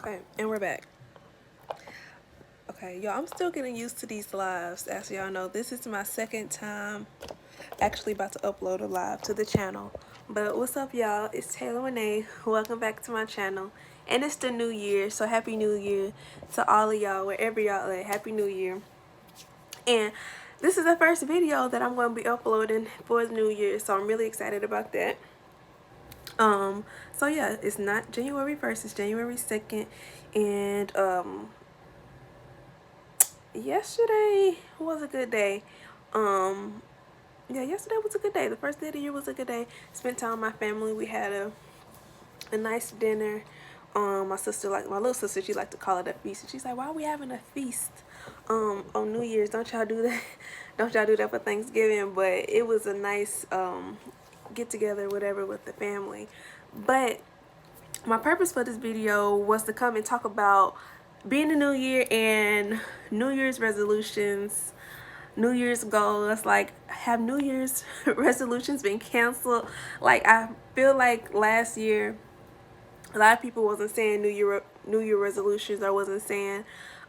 Okay, and we're back. Okay, y'all, I'm still getting used to these lives. As y'all know, this is my second time actually about to upload a live to the channel. But what's up, y'all? It's Taylor Renee. Welcome back to my channel. And it's the new year, so happy new year to all of y'all, wherever y'all at. Happy new year. And this is the first video that I'm going to be uploading for the new year, so I'm really excited about that. So yeah, it's not January 1st, it's January 2nd, and yesterday was a good day. Yeah, yesterday was a good day. The first day of the year was a good day. Spent time with my family. We had a nice dinner. My sister, like my little sister, she liked to call it a feast. And she's like, "Why are we having a feast on New Year's? Don't y'all do that? Don't y'all do that for Thanksgiving?" But it was a nice get together, whatever, with the family. But my purpose for this video was to come and talk about being the new year and New Year's resolutions, New Year's goals. Like, have New Year's resolutions been canceled? Like, I feel like last year a lot of people wasn't saying New Year resolutions, or wasn't saying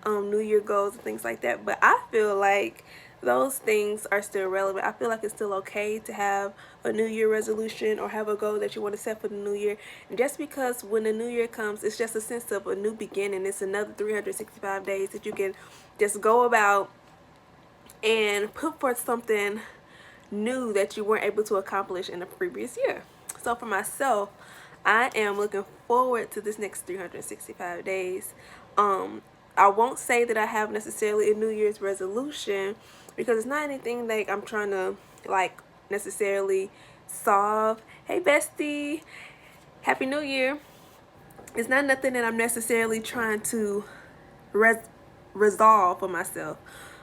New Year goals and things like that. But I feel like those things are still relevant. I feel like it's still okay to have a New Year resolution or have a goal that you want to set for the new year. And just because when the new year comes, it's just a sense of a new beginning. It's another 365 days that you can just go about and put forth something new that you weren't able to accomplish in the previous year. So for myself, I am looking forward to this next 365 days. I won't say that I have necessarily a New Year's resolution, because it's not anything like I'm trying to like necessarily solve. Hey bestie, happy new year. It's not nothing that I'm necessarily trying to resolve for myself.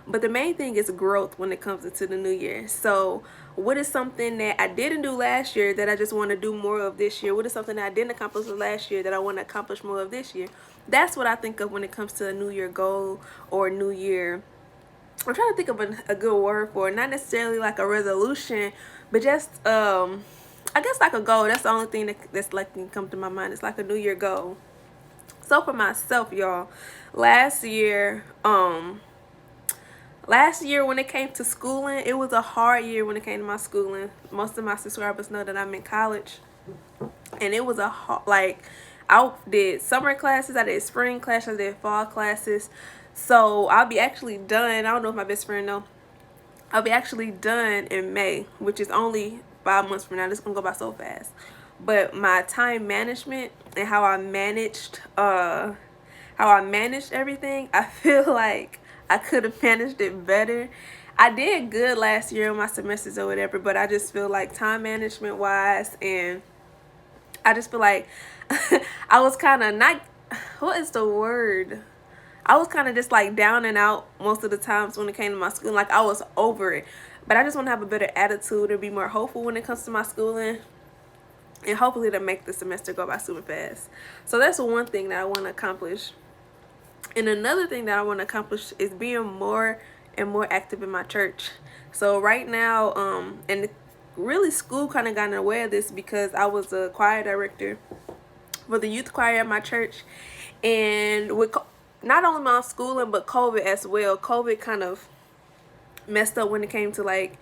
But the main thing is growth when it comes into the new year. So what is something that I didn't do last year that I just want to do more of this year? What is something that I didn't accomplish last year that I want to accomplish more of this year? That's what I think of when it comes to a new year goal or new year. I'm trying to think of a good word for it. Not necessarily like a resolution, but just I guess like a goal. That's the only thing that's like can come to my mind. It's like a new year goal. So for myself, y'all, last year when it came to schooling, it was a hard year when it came to my schooling. Most of my subscribers know that I'm in college, and it was like I did summer classes, I did spring classes, I did fall classes. So I'll be actually done. I don't know if my best friend know. I'll be actually done in May, which is only 5 months from now. This is gonna go by so fast. But my time management and how I managed everything, I feel like I could have managed it better. I did good last year in my semesters or whatever, but I just feel like time management wise, and I just feel like I was kind of not, what is the word? I was kind of just like down and out most of the times when it came to my school. Like, I was over it. But I just want to have a better attitude and be more hopeful when it comes to my schooling. And hopefully to make the semester go by super fast. So that's one thing that I want to accomplish. And another thing that I want to accomplish is being more and more active in my church. So right now, and really school kind of got in the way of this, because I was a choir director for the youth choir at my church. And with not only my schooling, but COVID as well, COVID kind of messed up when it came to like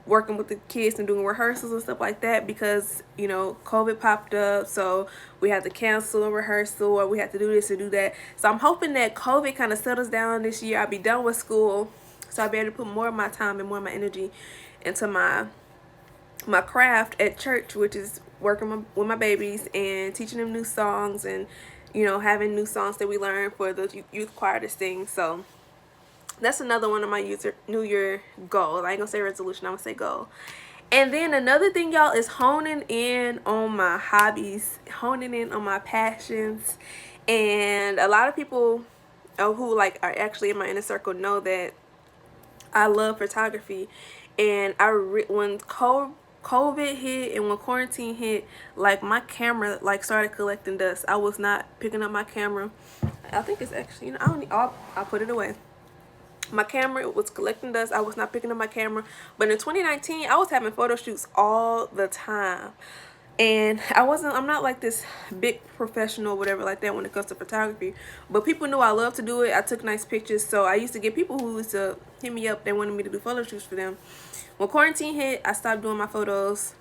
working with the kids and doing rehearsals and stuff like that, because you know COVID popped up, so we had to cancel a rehearsal, or we had to do this and do that. So I'm hoping that COVID kind of settles down this year. I'll be done with school, so I'll be able to put more of my time and more of my energy into my craft at church, which is working with my babies and teaching them new songs, and you know, having new songs that we learn for the youth choir to sing. So that's another one of my New Year goals. I ain't gonna say resolution, I'm gonna say goal. And then another thing, y'all, is honing in on my hobbies, honing in on my passions. And a lot of people who like are actually in my inner circle know that I love photography. And when COVID hit and when quarantine hit, like my camera like started collecting dust. I was not picking up my camera. I think it's actually, you know, I'll put it away. My camera was collecting dust. I was not picking up my camera. But in 2019, I was having photo shoots all the time. And I'm not like this big professional whatever like that when it comes to photography, but people know I love to do it. I took nice pictures, so I used to get people who used to hit me up. They wanted me to do photo shoots for them. When quarantine hit, I stopped doing my photos,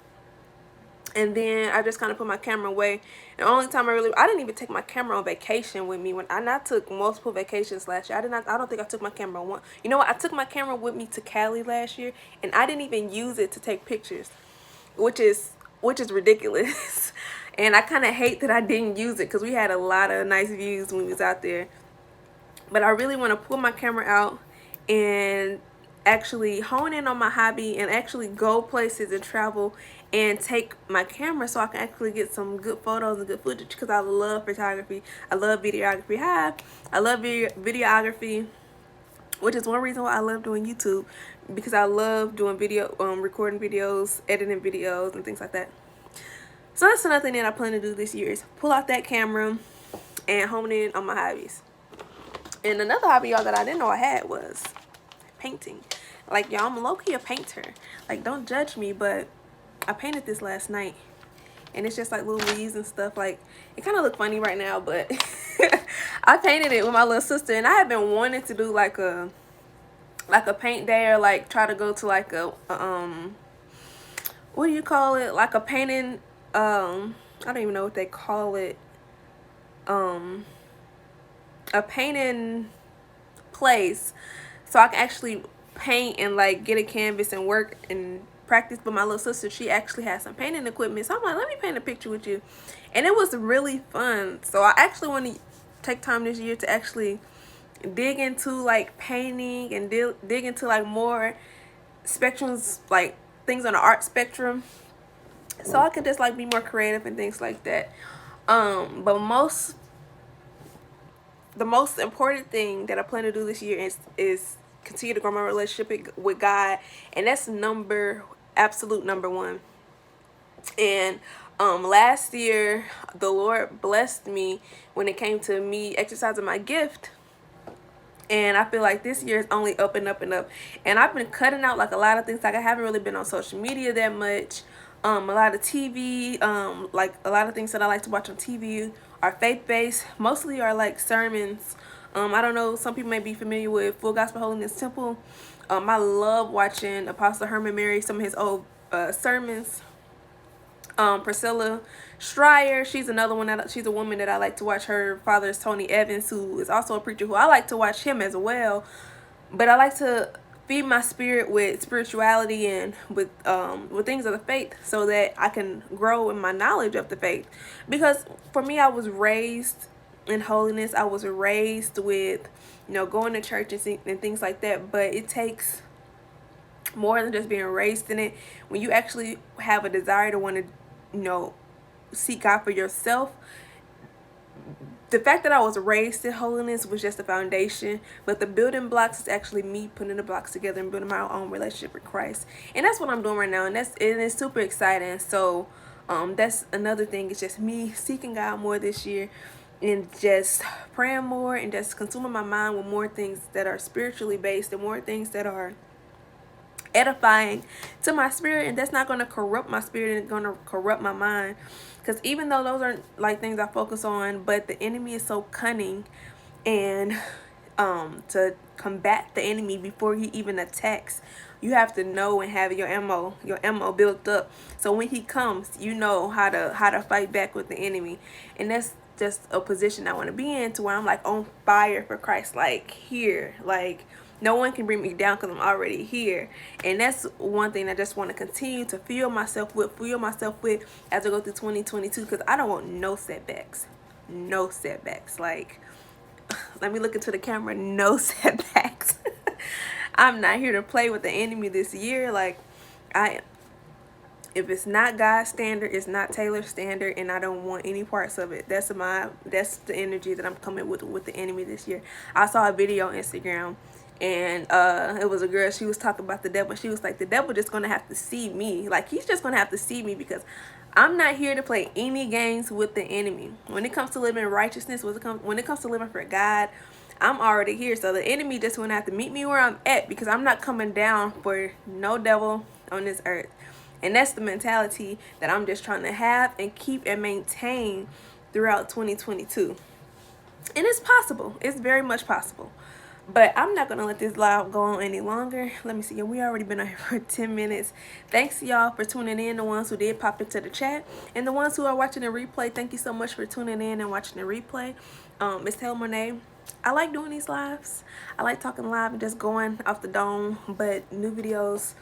and then I just kind of put my camera away. The only time I didn't even take my camera on vacation with me. When I took multiple vacations last year. I don't think I took my camera on one. You know what, I took my camera with me to Cali last year, and I didn't even use it to take pictures, which is ridiculous. And I kind of hate that I didn't use it, because we had a lot of nice views when we was out there. But I really want to pull my camera out and actually hone in on my hobby, and actually go places and travel and take my camera, so I can actually get some good photos and good footage, because I love photography. I love videography. I love videography, which is one reason why I love doing YouTube, because I love doing video, recording videos, editing videos, and things like that. So that's another thing that I plan to do this year, is pull out that camera and hone in on my hobbies. And another hobby, y'all, that I didn't know I had was painting. Like, y'all, I'm low-key a painter. Like, don't judge me, but I painted this last night, and it's just like little leaves and stuff. Like, it kind of look funny right now, but I painted it with my little sister, and I have been wanting to do like a paint day, or like try to go to like a what do you call it, like a painting, I don't even know what they call it, a painting place, so I can actually paint and like get a canvas and work and practice. But my little sister, she actually has some painting equipment, so I'm like, let me paint a picture with you. And it was really fun. So I actually want to take time this year to actually dig into like painting, and dig into like more spectrums, like things on the art spectrum, so I can just like be more creative and things like that. But the most important thing that I plan to do this year is continue to grow my relationship with God, and that's absolute number one. And last year the Lord blessed me when it came to me exercising my gift, and I feel like this year is only up and up and up. And I've been cutting out like a lot of things. Like, I haven't really been on social media that much. A lot of TV, like a lot of things that I like to watch on TV are faith-based. Mostly are like sermons. I don't know, some people may be familiar with Full Gospel Holiness Temple. I love watching Apostle Herman Mary, some of his old sermons. Priscilla Schreier, she's another one she's a woman that I like to watch. Her father is Tony Evans, who is also a preacher, who I like to watch him as well. But I like to feed my spirit with spirituality and with things of the faith, so that I can grow in my knowledge of the faith. Because for me, I was raised in holiness. I was raised with, going to church and things like that. But it takes more than just being raised in it. When you actually have a desire to want to, seek God for yourself, the fact that I was raised in holiness was just the foundation, but the building blocks is actually me putting the blocks together and building my own relationship with Christ. And that's what I'm doing right now, and it's super exciting. So that's another thing. It's just me seeking God more this year, and just praying more, and just consuming my mind with more things that are spiritually based, and more things that are edifying to my spirit, and that's not going to corrupt my spirit and going to corrupt my mind. Because even though those aren't like things I focus on, but the enemy is so cunning, and to combat the enemy before he even attacks, you have to know and have your ammo built up, so when he comes, you know how to fight back with the enemy. And that's just a position I want to be in, to where I'm like on fire for Christ, like here, like no one can bring me down, because I'm already here. And that's one thing I just want to continue to fuel myself with as I go through 2022, because I don't want no setbacks. Like, let me look into the camera. No setbacks. I'm not here to play with the enemy this year. Like, if it's not God's standard, it's not Taylor's standard, and I don't want any parts of it. That's the energy that I'm coming with the enemy this year. I saw a video on Instagram, and it was a girl. She was talking about the devil. She was like, the devil just gonna have to see me. Like, he's just gonna have to see me, because I'm not here to play any games with the enemy. When it comes to living in righteousness, when it comes to living for God, I'm already here. So the enemy just gonna have to meet me where I'm at, because I'm not coming down for no devil on this earth. And that's the mentality that I'm just trying to have and keep and maintain throughout 2022. And it's possible. It's very much possible. But I'm not going to let this live go on any longer. Let me see. We already been on here for 10 minutes. Thanks y'all for tuning in, the ones who did pop into the chat. And the ones who are watching the replay, thank you so much for tuning in and watching the replay. Miss Taylor Monet, I like doing these lives. I like talking live and just going off the dome. But new videos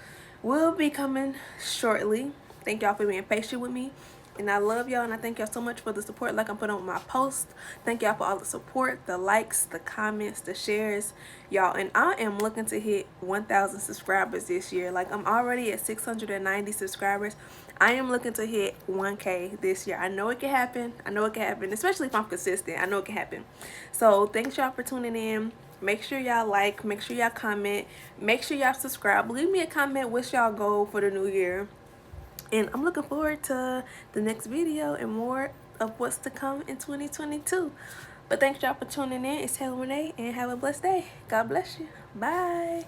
will be coming shortly. Thank y'all for being patient with me. And I love y'all, and I thank y'all so much for the support like I'm putting on my posts. Thank y'all for all the support, the likes, the comments, the shares, y'all. And I am looking to hit 1,000 subscribers this year. Like, I'm already at 690 subscribers. I am looking to hit 1K this year. I know it can happen. I know it can happen, especially if I'm consistent. I know it can happen. So thanks y'all for tuning in. Make sure y'all like, make sure y'all comment, make sure y'all subscribe. Leave me a comment what's y'all goal for the new year. And I'm looking forward to the next video and more of what's to come in 2022. But thanks y'all for tuning in. It's Taylor Monet, and have a blessed day. God bless you. Bye.